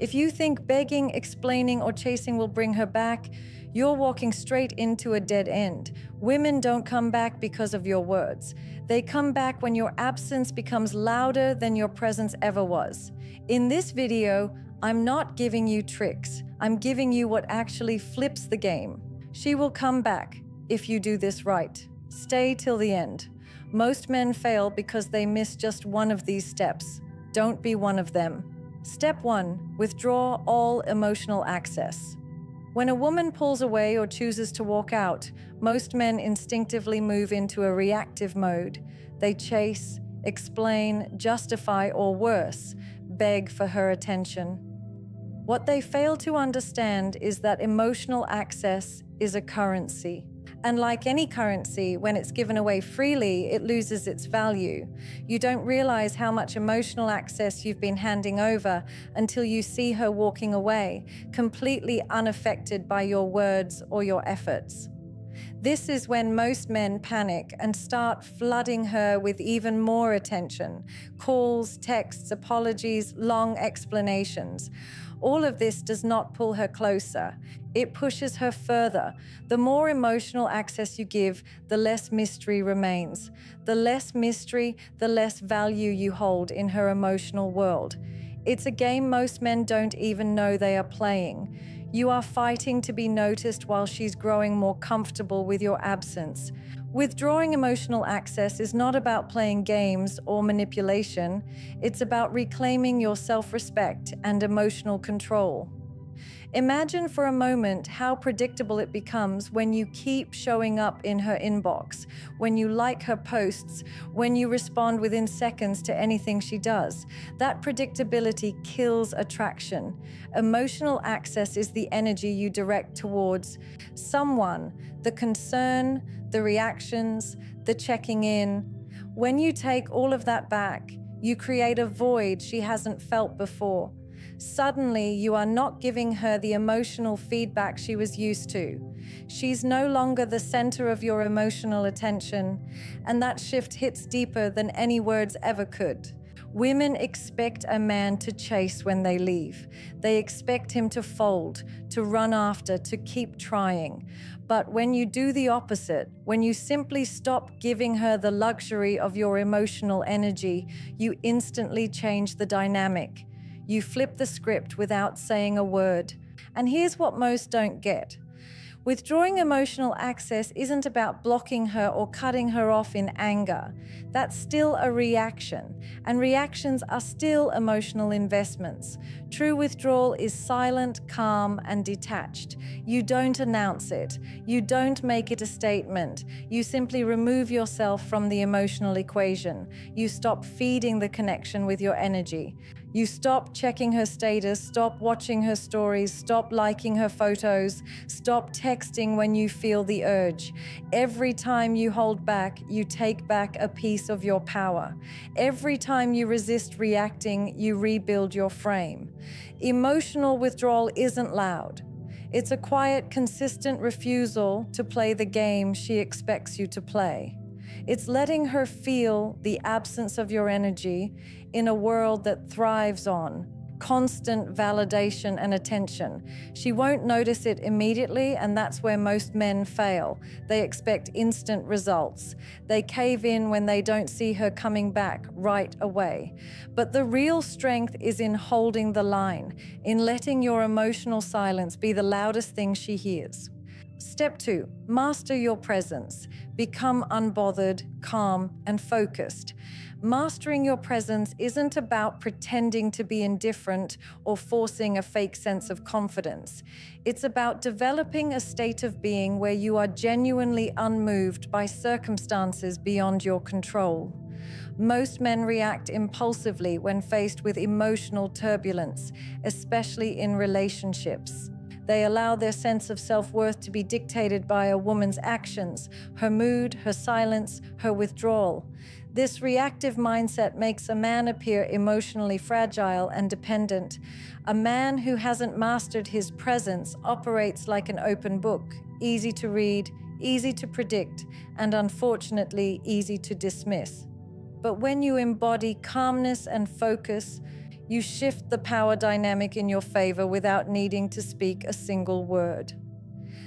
If you think begging, explaining, or chasing will bring her back, you're walking straight into a dead end. Women don't come back because of your words. They come back when your absence becomes louder than your presence ever was. In this video, I'm not giving you tricks. I'm giving you what actually flips the game. She will come back if you do this right. Stay till the end. Most men fail because they miss just one of these steps. Don't be one of them. Step 1. Withdraw all emotional access. When a woman pulls away or chooses to walk out, most men instinctively move into a reactive mode. They chase, explain, justify, or worse, beg for her attention. What they fail to understand is that emotional access is a currency. And like any currency, when it's given away freely, it loses its value. You don't realize how much emotional access you've been handing over until you see her walking away, completely unaffected by your words or your efforts. This is when most men panic and start flooding her with even more attention. Calls, texts, apologies, long explanations. All of this does not pull her closer. It pushes her further. The more emotional access you give, the less mystery remains. The less mystery, the less value you hold in her emotional world. It's a game most men don't even know they are playing. You are fighting to be noticed while she's growing more comfortable with your absence. Withdrawing emotional access is not about playing games or manipulation. It's about reclaiming your self-respect and emotional control. Imagine for a moment how predictable it becomes when you keep showing up in her inbox, when you like her posts, when you respond within seconds to anything she does. That predictability kills attraction. Emotional access is the energy you direct towards someone, the concern, the reactions, the checking in. When you take all of that back, you create a void she hasn't felt before. Suddenly, you are not giving her the emotional feedback she was used to. She's no longer the center of your emotional attention, and that shift hits deeper than any words ever could. Women expect a man to chase when they leave. They expect him to fold, to run after, to keep trying. But when you do the opposite, when you simply stop giving her the luxury of your emotional energy, you instantly change the dynamic. You flip the script without saying a word. And here's what most don't get. Withdrawing emotional access isn't about blocking her or cutting her off in anger. That's still a reaction, and reactions are still emotional investments. True withdrawal is silent, calm, and detached. You don't announce it. You don't make it a statement. You simply remove yourself from the emotional equation. You stop feeding the connection with your energy. You stop checking her status, stop watching her stories, stop liking her photos, stop texting when you feel the urge. Every time you hold back, you take back a piece of your power. Every time you resist reacting, you rebuild your frame. Emotional withdrawal isn't loud. It's a quiet, consistent refusal to play the game she expects you to play. It's letting her feel the absence of your energy in a world that thrives on constant validation and attention. She won't notice it immediately, and that's where most men fail. They expect instant results. They cave in when they don't see her coming back right away. But the real strength is in holding the line, in letting your emotional silence be the loudest thing she hears. Step 2, master your presence. Become unbothered, calm, and focused. Mastering your presence isn't about pretending to be indifferent or forcing a fake sense of confidence. It's about developing a state of being where you are genuinely unmoved by circumstances beyond your control. Most men react impulsively when faced with emotional turbulence, especially in relationships. They allow their sense of self-worth to be dictated by a woman's actions, her mood, her silence, her withdrawal. This reactive mindset makes a man appear emotionally fragile and dependent. A man who hasn't mastered his presence operates like an open book, easy to read, easy to predict, and unfortunately easy to dismiss. But when you embody calmness and focus, You shift the power dynamic in your favor without needing to speak a single word.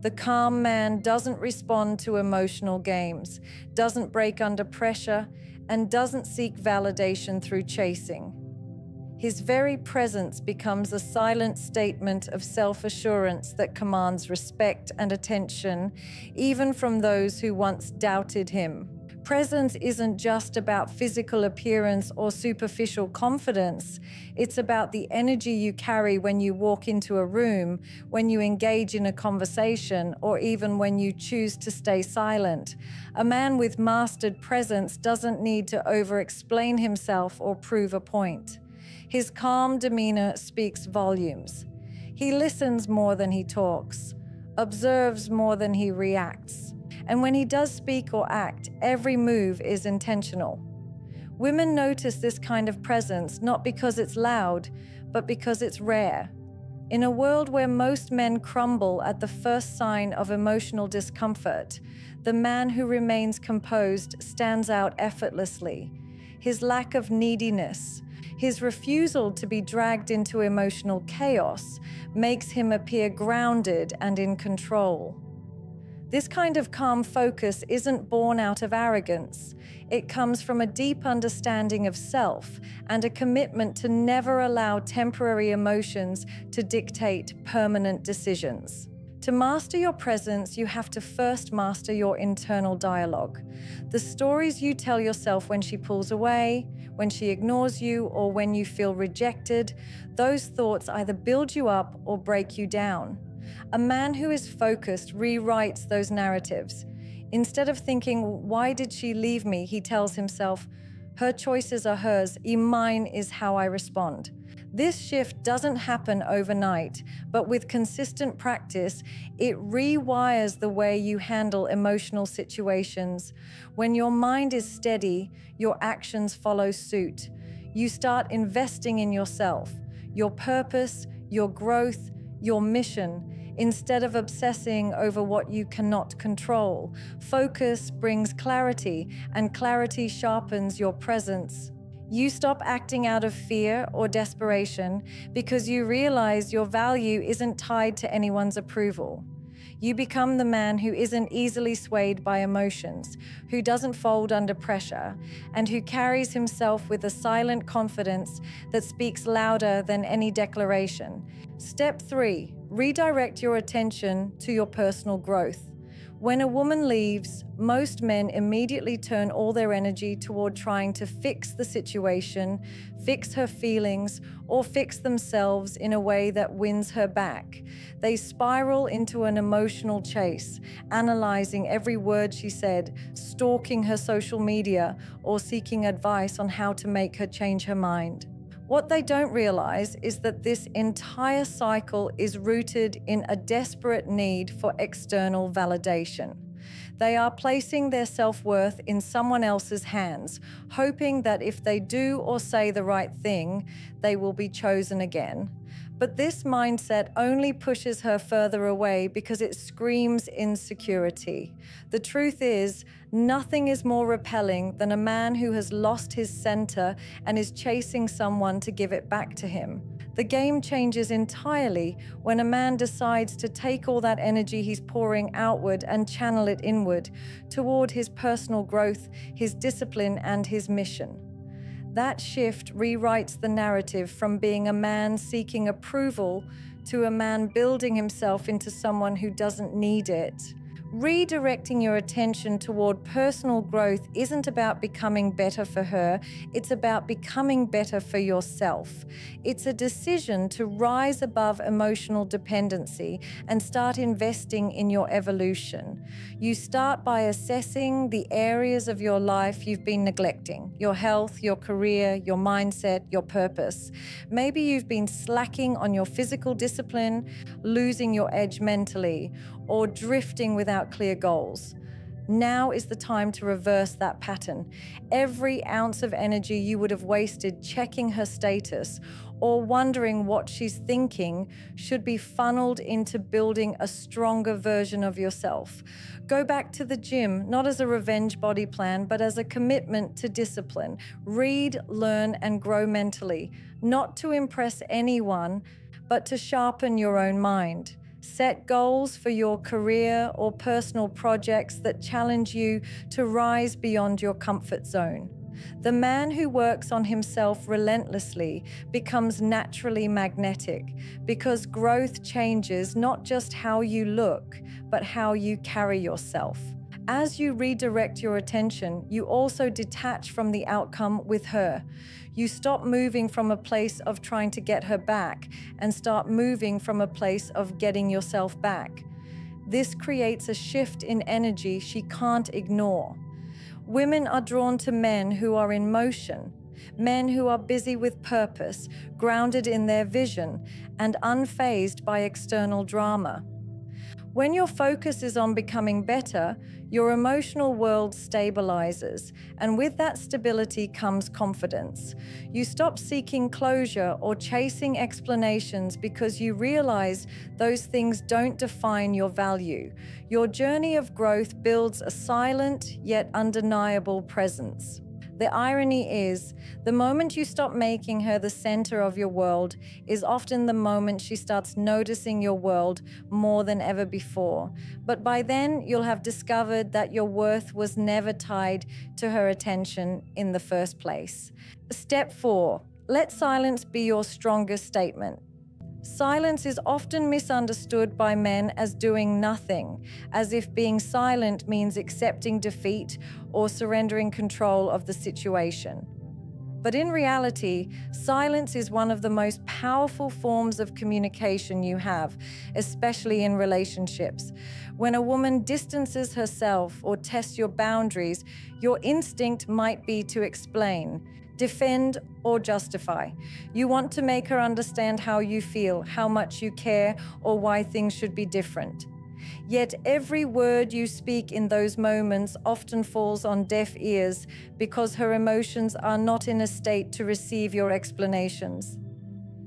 The calm man doesn't respond to emotional games, doesn't break under pressure, and doesn't seek validation through chasing. His very presence becomes a silent statement of self-assurance that commands respect and attention, even from those who once doubted him. Presence isn't just about physical appearance or superficial confidence. It's about the energy you carry when you walk into a room, when you engage in a conversation, or even when you choose to stay silent. A man with mastered presence doesn't need to over-explain himself or prove a point. His calm demeanor speaks volumes. He listens more than he talks, observes more than he reacts. And when he does speak or act, every move is intentional. Women notice this kind of presence not because it's loud, but because it's rare. In a world where most men crumble at the first sign of emotional discomfort, the man who remains composed stands out effortlessly. His lack of neediness, his refusal to be dragged into emotional chaos, makes him appear grounded and in control. This kind of calm focus isn't born out of arrogance. It comes from a deep understanding of self and a commitment to never allow temporary emotions to dictate permanent decisions. To master your presence, you have to first master your internal dialogue. The stories you tell yourself when she pulls away, when she ignores you, or when you feel rejected, those thoughts either build you up or break you down. A man who is focused rewrites those narratives. Instead of thinking, "Why did she leave me?" he tells himself, "Her choices are hers, mine is how I respond." This shift doesn't happen overnight, but with consistent practice, it rewires the way you handle emotional situations. When your mind is steady, your actions follow suit. You start investing in yourself, your purpose, your growth, your mission, instead of obsessing over what you cannot control. Focus brings clarity, and clarity sharpens your presence. You stop acting out of fear or desperation because you realize your value isn't tied to anyone's approval. You become the man who isn't easily swayed by emotions, who doesn't fold under pressure, and who carries himself with a silent confidence that speaks louder than any declaration. Step 3, redirect your attention to your personal growth. When a woman leaves, most men immediately turn all their energy toward trying to fix the situation, fix her feelings, or fix themselves in a way that wins her back. They spiral into an emotional chase, analyzing every word she said, stalking her social media, or seeking advice on how to make her change her mind. What they don't realize is that this entire cycle is rooted in a desperate need for external validation. They are placing their self-worth in someone else's hands, hoping that if they do or say the right thing, they will be chosen again. But this mindset only pushes her further away because it screams insecurity. The truth is, nothing is more repelling than a man who has lost his center and is chasing someone to give it back to him. The game changes entirely when a man decides to take all that energy he's pouring outward and channel it inward toward his personal growth, his discipline, and his mission. That shift rewrites the narrative from being a man seeking approval to a man building himself into someone who doesn't need it. Redirecting your attention toward personal growth isn't about becoming better for her, it's about becoming better for yourself. It's a decision to rise above emotional dependency and start investing in your evolution. You start by assessing the areas of your life you've been neglecting: your health, your career, your mindset, your purpose. Maybe you've been slacking on your physical discipline, losing your edge mentally, or drifting without clear goals. Now is the time to reverse that pattern. Every ounce of energy you would have wasted checking her status or wondering what she's thinking should be funneled into building a stronger version of yourself. Go back to the gym, not as a revenge body plan, but as a commitment to discipline. Read, learn, and grow mentally, not to impress anyone, but to sharpen your own mind. Set goals for your career or personal projects that challenge you to rise beyond your comfort zone. The man who works on himself relentlessly becomes naturally magnetic because growth changes not just how you look, but how you carry yourself. As you redirect your attention, you also detach from the outcome with her. You stop moving from a place of trying to get her back and start moving from a place of getting yourself back. This creates a shift in energy she can't ignore. Women are drawn to men who are in motion, men who are busy with purpose, grounded in their vision, and unfazed by external drama. When your focus is on becoming better, your emotional world stabilizes, and with that stability comes confidence. You stop seeking closure or chasing explanations because you realize those things don't define your value. Your journey of growth builds a silent yet undeniable presence. The irony is, the moment you stop making her the center of your world is often the moment she starts noticing your world more than ever before. But by then, you'll have discovered that your worth was never tied to her attention in the first place. Step 4. Let silence be your strongest statement. Silence is often misunderstood by men as doing nothing, as if being silent means accepting defeat or surrendering control of the situation. But in reality, silence is one of the most powerful forms of communication you have, especially in relationships. When a woman distances herself or tests your boundaries, your instinct might be to explain, defend, or justify. You want to make her understand how you feel, how much you care, or why things should be different. Yet every word you speak in those moments often falls on deaf ears because her emotions are not in a state to receive your explanations.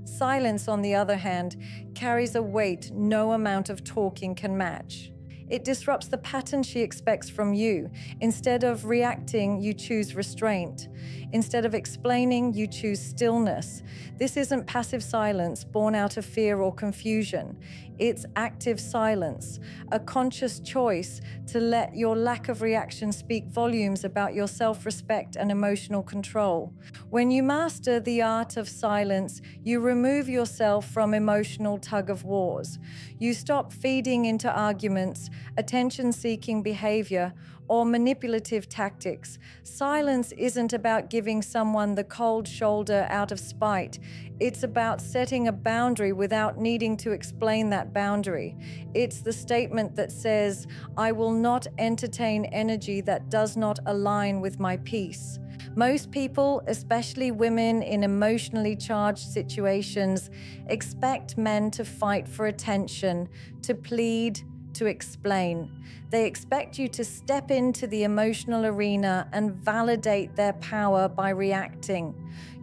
Silence, on the other hand, carries a weight no amount of talking can match. It disrupts the pattern she expects from you. Instead of reacting, you choose restraint. Instead of explaining, you choose stillness. This isn't passive silence born out of fear or confusion. It's active silence, a conscious choice to let your lack of reaction speak volumes about your self-respect and emotional control. When you master the art of silence, you remove yourself from emotional tug-of-wars. You stop feeding into arguments, attention-seeking behavior, or manipulative tactics. Silence isn't about giving someone the cold shoulder out of spite. It's about setting a boundary without needing to explain that boundary. It's the statement that says, "I will not entertain energy that does not align with my peace." Most people, especially women in emotionally charged situations, expect men to fight for attention, to plead, to explain. They expect you to step into the emotional arena and validate their power by reacting.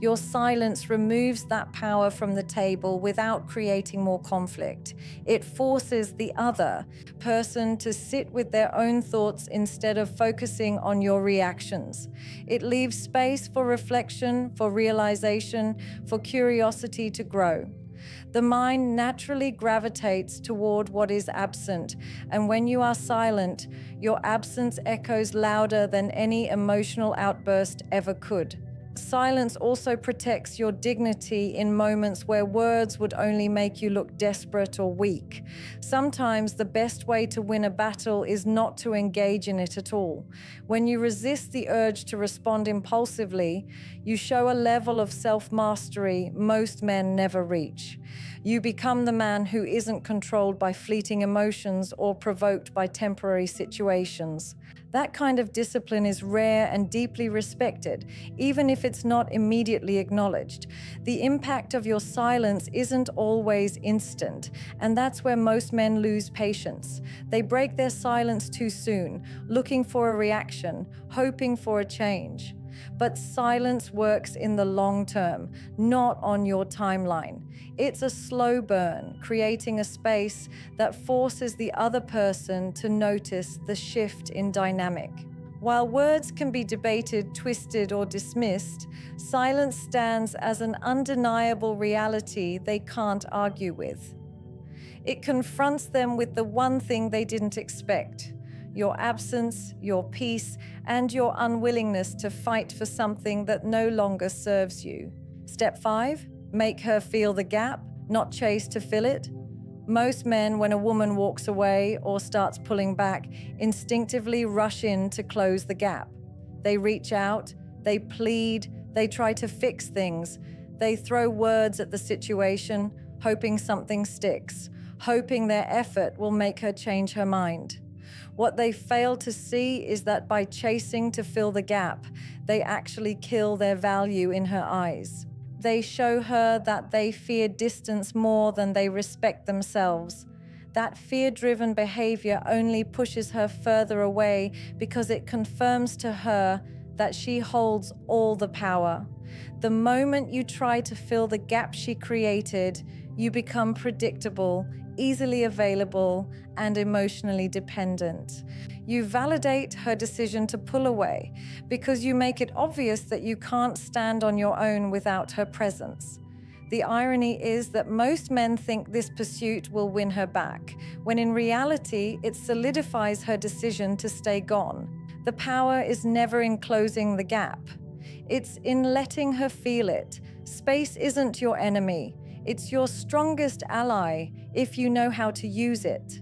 Your silence removes that power from the table without creating more conflict. It forces the other person to sit with their own thoughts instead of focusing on your reactions. It leaves space for reflection, for realization, for curiosity to grow. The mind naturally gravitates toward what is absent, and when you are silent, your absence echoes louder than any emotional outburst ever could. Silence also protects your dignity in moments where words would only make you look desperate or weak. Sometimes the best way to win a battle is not to engage in it at all. When you resist the urge to respond impulsively, you show a level of self-mastery most men never reach. You become the man who isn't controlled by fleeting emotions or provoked by temporary situations. That kind of discipline is rare and deeply respected, even if it's not immediately acknowledged. The impact of your silence isn't always instant, and that's where most men lose patience. They break their silence too soon, looking for a reaction, hoping for a change. But silence works in the long term, not on your timeline. It's a slow burn, creating a space that forces the other person to notice the shift in dynamic. While words can be debated, twisted, or dismissed, silence stands as an undeniable reality they can't argue with. It confronts them with the one thing they didn't expect: your absence, your peace, and your unwillingness to fight for something that no longer serves you. Step 5, make her feel the gap, not chase to fill it. Most men, when a woman walks away or starts pulling back, instinctively rush in to close the gap. They reach out, they plead, they try to fix things. They throw words at the situation, hoping something sticks, hoping their effort will make her change her mind. What they fail to see is that by chasing to fill the gap, they actually kill their value in her eyes. They show her that they fear distance more than they respect themselves. That fear-driven behavior only pushes her further away because it confirms to her that she holds all the power. The moment you try to fill the gap she created, you become predictable, easily available, and emotionally dependent. You validate her decision to pull away because you make it obvious that you can't stand on your own without her presence. The irony is that most men think this pursuit will win her back, when in reality, it solidifies her decision to stay gone. The power is never in closing the gap. It's in letting her feel it. Space isn't your enemy. It's your strongest ally if you know how to use it.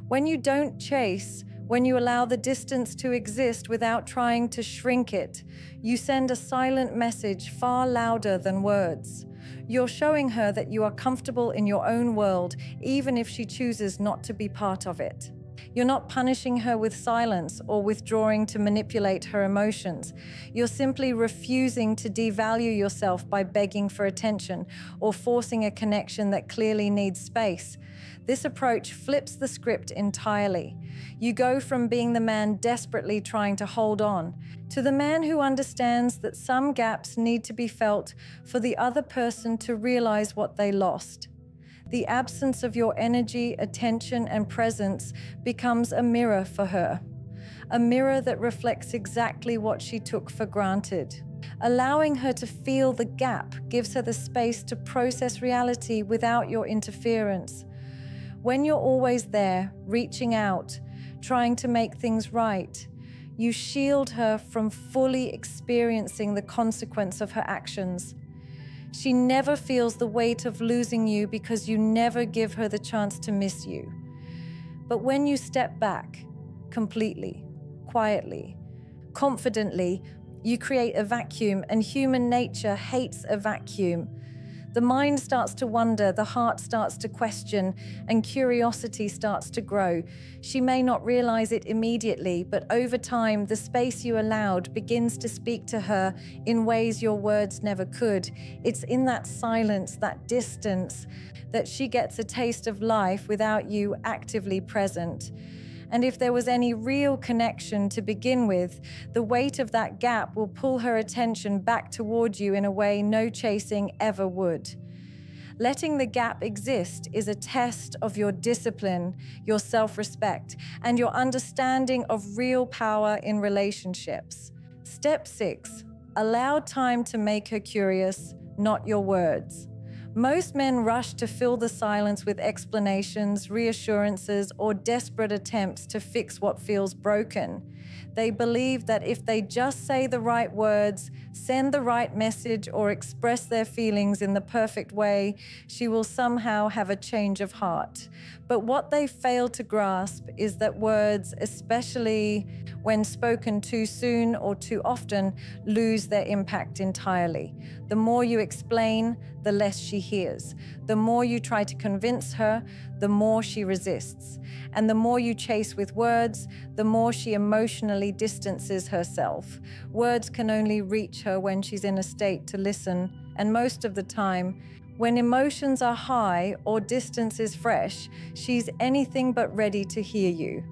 When you don't chase, when you allow the distance to exist without trying to shrink it, you send a silent message far louder than words. You're showing her that you are comfortable in your own world, even if she chooses not to be part of it. You're not punishing her with silence or withdrawing to manipulate her emotions. You're simply refusing to devalue yourself by begging for attention or forcing a connection that clearly needs space. This approach flips the script entirely. You go from being the man desperately trying to hold on to the man who understands that some gaps need to be felt for the other person to realize what they lost. The absence of your energy, attention, and presence becomes a mirror for her. A mirror that reflects exactly what she took for granted. Allowing her to feel the gap gives her the space to process reality without your interference. When you're always there, reaching out, trying to make things right, you shield her from fully experiencing the consequence of her actions. She never feels the weight of losing you because you never give her the chance to miss you. But when you step back, completely, quietly, confidently, you create a vacuum, and human nature hates a vacuum. The mind starts to wonder, the heart starts to question, and curiosity starts to grow. She may not realize it immediately, but over time, the space you allowed begins to speak to her in ways your words never could. It's in that silence, that distance, that she gets a taste of life without you actively present. And if there was any real connection to begin with, the weight of that gap will pull her attention back toward you in a way no chasing ever would. Letting the gap exist is a test of your discipline, your self-respect, and your understanding of real power in relationships. Step 6, allow time to make her curious, not your words. Most men rush to fill the silence with explanations, reassurances, or desperate attempts to fix what feels broken. They believe that if they just say the right words, send the right message, or express their feelings in the perfect way, she will somehow have a change of heart. But what they fail to grasp is that words, especially when spoken too soon or too often, lose their impact entirely. The more you explain, the less she hears. The more you try to convince her, the more she resists. And the more you chase with words, the more she emotionally emotionally distances herself. Words can only reach her when she's in a state to listen, and most of the time, when emotions are high or distance is fresh, she's anything but ready to hear you.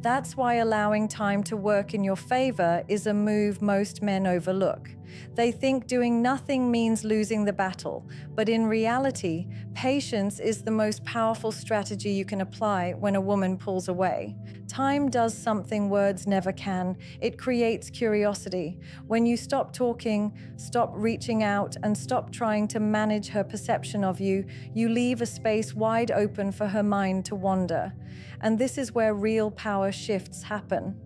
That's why allowing time to work in your favor is a move most men overlook. They think doing nothing means losing the battle, but in reality, patience is the most powerful strategy you can apply when a woman pulls away. Time does something words never can. It creates curiosity. When you stop talking, stop reaching out, and stop trying to manage her perception of you, you leave a space wide open for her mind to wander. And this is where real power shifts happen.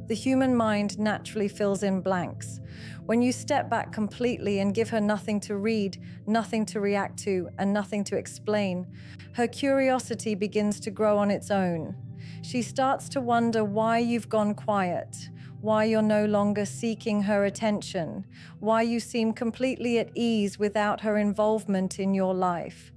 The human mind naturally fills in blanks. When you step back completely and give her nothing to read, nothing to react to, and nothing to explain, her curiosity begins to grow on its own. She starts to wonder why you've gone quiet, why you're no longer seeking her attention, why you seem completely at ease without her involvement in your life.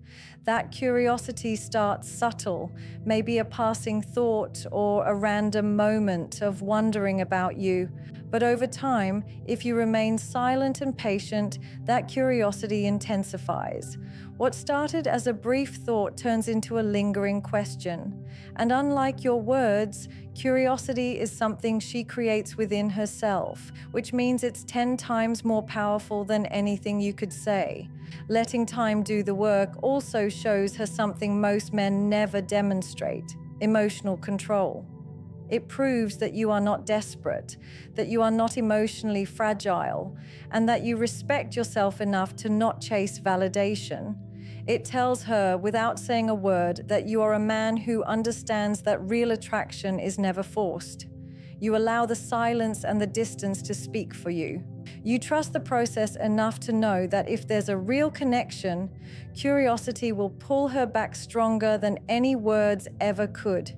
That curiosity starts subtle, maybe a passing thought or a random moment of wondering about you. But over time, if you remain silent and patient, that curiosity intensifies. What started as a brief thought turns into a lingering question. And unlike your words, curiosity is something she creates within herself, which means it's 10 times more powerful than anything you could say. Letting time do the work also shows her something most men never demonstrate: emotional control. It proves that you are not desperate, that you are not emotionally fragile, and that you respect yourself enough to not chase validation. It tells her, without saying a word, that you are a man who understands that real attraction is never forced. You allow the silence and the distance to speak for you. You trust the process enough to know that if there's a real connection, curiosity will pull her back stronger than any words ever could.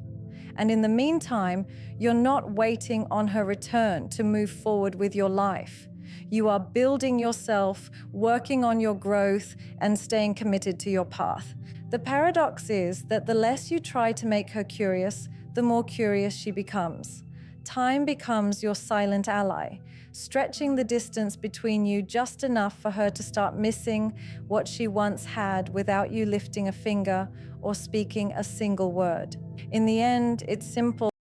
And in the meantime, you're not waiting on her return to move forward with your life. You are building yourself, working on your growth, and staying committed to your path. The paradox is that the less you try to make her curious, the more curious she becomes. Time becomes your silent ally, stretching the distance between you just enough for her to start missing what she once had without you lifting a finger or speaking a single word. In the end, it's simple.